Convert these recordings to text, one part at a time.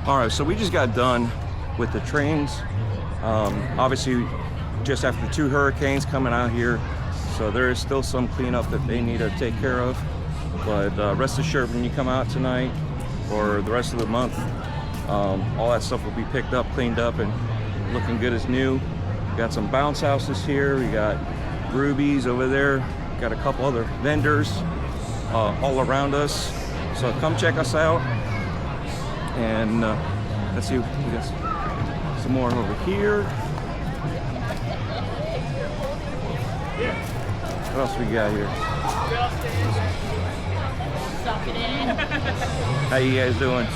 All right, so we just got done with the trains. Obviously, just after 2 hurricanes coming out here, so there is still some cleanup that they need to take care of. But rest assured, when you come out tonight or the rest of the month, all that stuff will be picked up, cleaned up, and looking good as new. We got some bounce houses here. We got Rubies over there. Got a couple other vendors all around us. So come check us out. And let's see, we got some more over here. What else we got here? Suck it in. How you guys doing?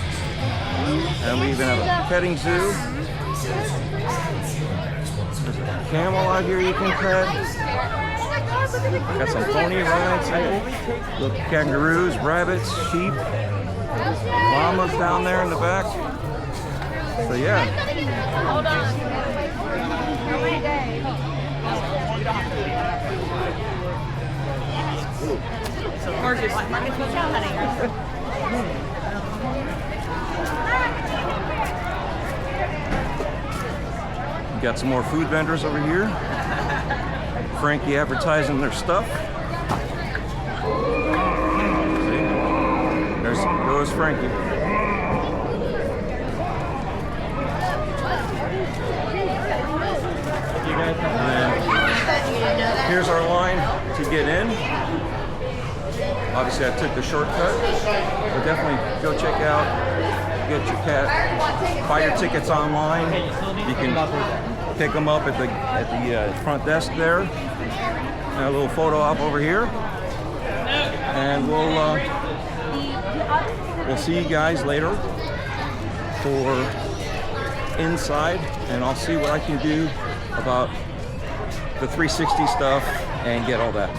And we even have a petting zoo. There's a camel out here you can pet. Got some pony rides here. Look, kangaroos, rabbits, sheep, llamas down there in the back. So yeah. Hold on. Marcus, what's happening? Got some more food vendors over here. Frankie advertising their stuff. See? There goes Frankie. And here's our line to get in. Obviously I took the shortcut, but definitely go check out, get your buy your tickets online. You can pick them up at the front desk there. And a little photo op over here, and we'll see you guys later for inside, and I'll see what I can do about the 360 stuff and get all that.